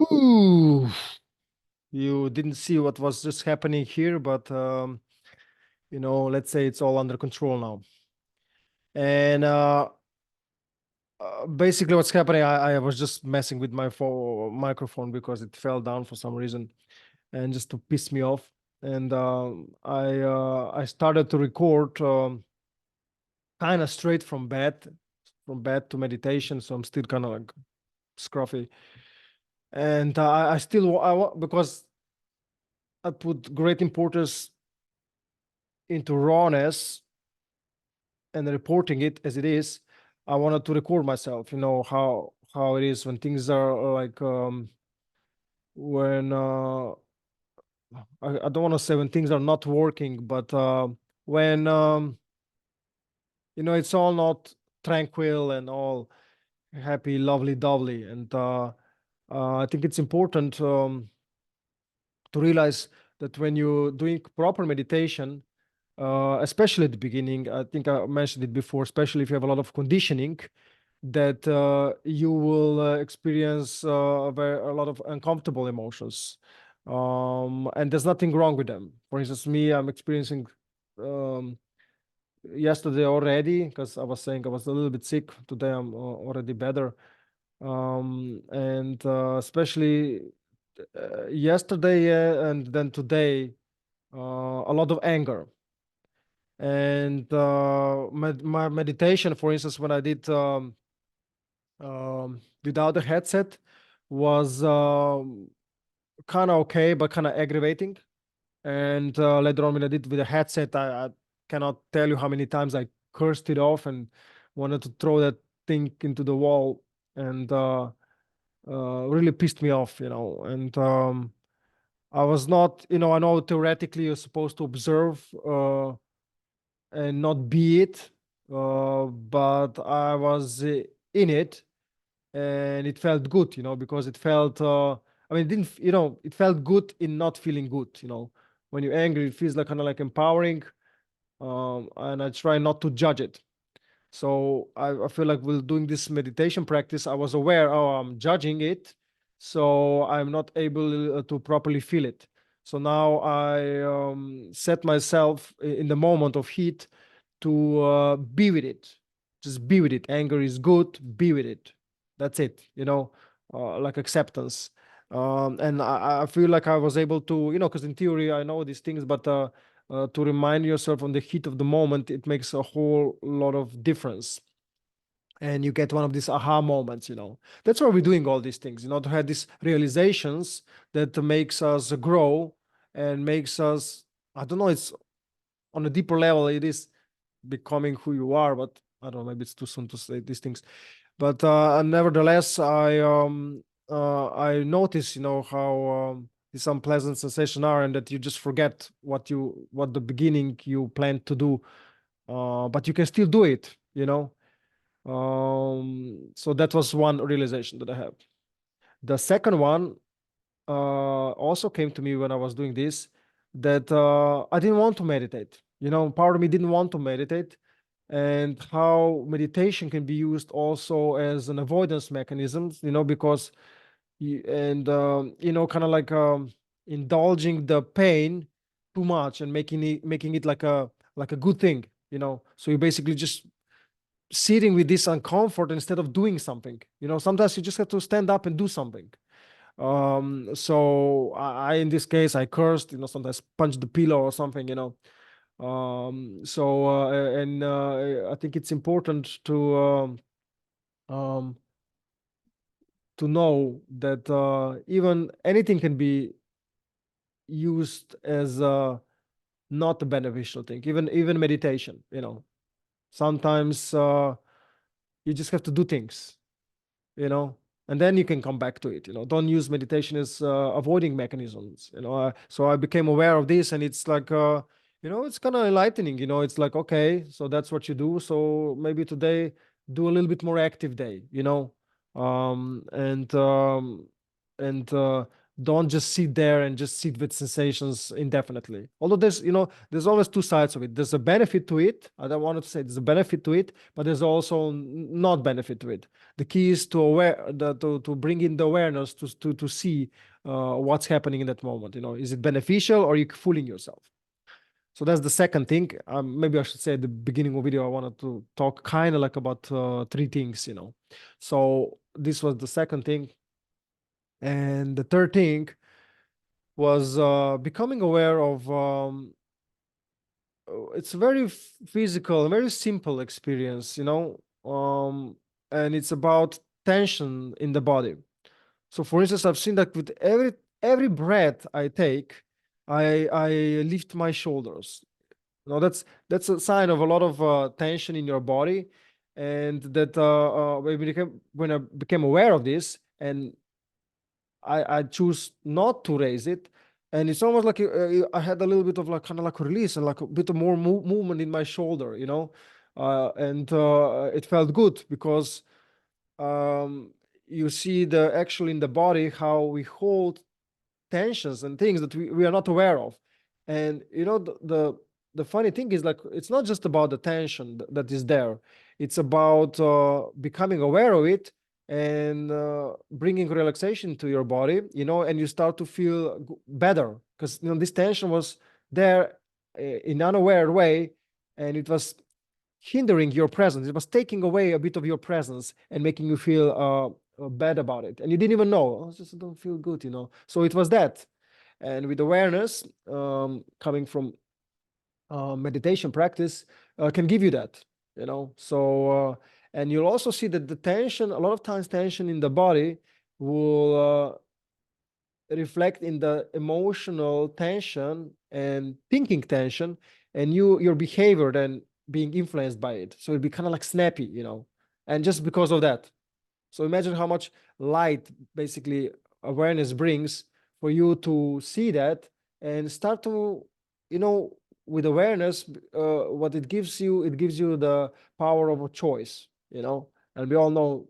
Ooh, you didn't see what was just happening here, but let's say it's all under control now. And basically, what's happening, I was just messing with my microphone because it fell down for some reason, and just to piss me off. And I started to record kind of straight from bed to meditation. So I'm still kind of like scruffy, and I still because I put great importance into rawness and reporting it as it is. I wanted to record myself, how it is when things are like when I don't want to say when things are not working, but when it's all not tranquil and all happy, lovely, dovely. And I think it's important to realize that when you're doing proper meditation, especially at the beginning, I think I mentioned it before, especially if you have a lot of conditioning, that you will experience a lot of uncomfortable emotions. And there's nothing wrong with them. For instance, me, I'm experiencing um, yesterday already, because I was saying I was a little bit sick. Today I'm already better. And especially yesterday and then today, a lot of anger. And my meditation, for instance, when I did without the headset, was kind of okay, but kind of aggravating. And later on, when I did with a headset, I cannot tell you how many times I cursed it off and wanted to throw that thing into the wall, and really pissed me off, And I was not, I know theoretically you're supposed to observe and not be it, but I was in it, and it felt good, because it felt, I mean, it didn't, it felt good in not feeling good, When you're angry, it feels like kind of like empowering, and I try not to judge it. So I feel like while doing this meditation practice, I was aware, oh, I'm judging it, so I'm not able to properly feel it. So now I set myself in the moment of heat to be with it. Just be with it. Anger is good. Be with it. That's it. Like acceptance. And I feel like I was able to, because in theory I know these things, but to remind yourself on the heat of the moment, it makes a whole lot of difference. And you get one of these aha moments, That's why we're doing all these things, to have these realizations that makes us grow and makes us, I don't know, it's on a deeper level, it is becoming who you are, but I don't know, maybe it's too soon to say these things. But nevertheless, I notice, how these unpleasant sensations are, and that you just forget what the beginning you planned to do, but you can still do it, So that was one realization that I have. The second one also came to me when I was doing this, that I didn't want to meditate. Part of me didn't want to meditate, and how meditation can be used also as an avoidance mechanism, because kind of like indulging the pain too much and making it like a good thing, So you basically just sitting with this uncomfort instead of doing something. Sometimes you just have to stand up and do something. So I in this case I cursed, sometimes punched the pillow or something, so and I think it's important um, to know that even anything can be used as not a beneficial thing, even meditation, sometimes you just have to do things, and then you can come back to it. Don't use meditation as avoiding mechanisms. So I became aware of this, and it's like it's kind of enlightening. It's like, okay, so that's what you do, so maybe today do a little bit more active day, um and um and Don't just sit there and just sit with sensations indefinitely. Although there's always two sides of it. There's a benefit to it. I don't want to say there's a benefit to it, but there's also not benefit to it. The key is to bring in the awareness to see what's happening in that moment. Is it beneficial, or are you fooling yourself? So that's the second thing. Maybe I should say at the beginning of the video, I wanted to talk kind of like about three things. So this was the second thing. And the third thing was becoming aware of it's a very physical, very simple experience, and it's about tension in the body. So for instance, I've seen that with every breath I take, I lift my shoulders. That's a sign of a lot of tension in your body, and that when I became aware of this, and I choose not to raise it, and it's almost like I had a little bit of like kind of like a release and like a bit of more movement in my shoulder, and it felt good because you see the actually in the body how we hold tensions and things that we are not aware of. And the funny thing is, like, it's not just about the tension that is there. It's about becoming aware of it and bringing relaxation to your body, and you start to feel better because this tension was there in an unaware way, and it was hindering your presence. It was taking away a bit of your presence and making you feel bad about it, and you didn't even know. I just don't feel good, So it was that. And with awareness coming from meditation practice can give you that, So and you'll also see that the tension, a lot of times tension in the body will reflect in the emotional tension and thinking tension, and your behavior then being influenced by it. So it'd be kind of like snappy, and just because of that. So imagine how much light basically awareness brings for you to see that and start to, with awareness, what it gives you the power of a choice, and we all know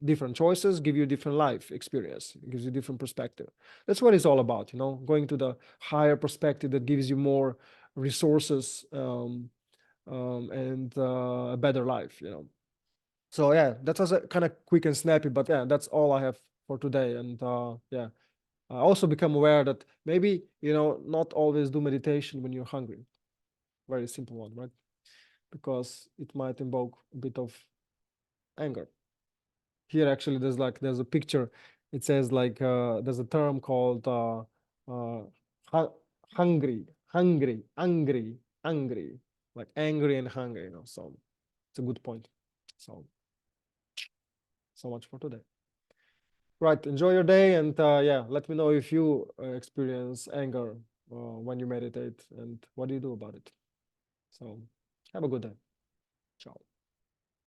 different choices give you different life experience. It gives you different perspective. That's what it's all about, going to the higher perspective that gives you more resources and a better life, So yeah, that was a kind of quick and snappy, but yeah, that's all I have for today. And yeah, I also become aware that maybe, not always do meditation when you're hungry. Very simple one, right? Because it might invoke a bit of anger. Here actually there's a picture. It says like there's a term called hungry, angry, like angry and hungry, So it's a good point. So much for today. Right, enjoy your day, and yeah, let me know if you experience anger when you meditate, and what do you do about it. So have a good day. Ciao.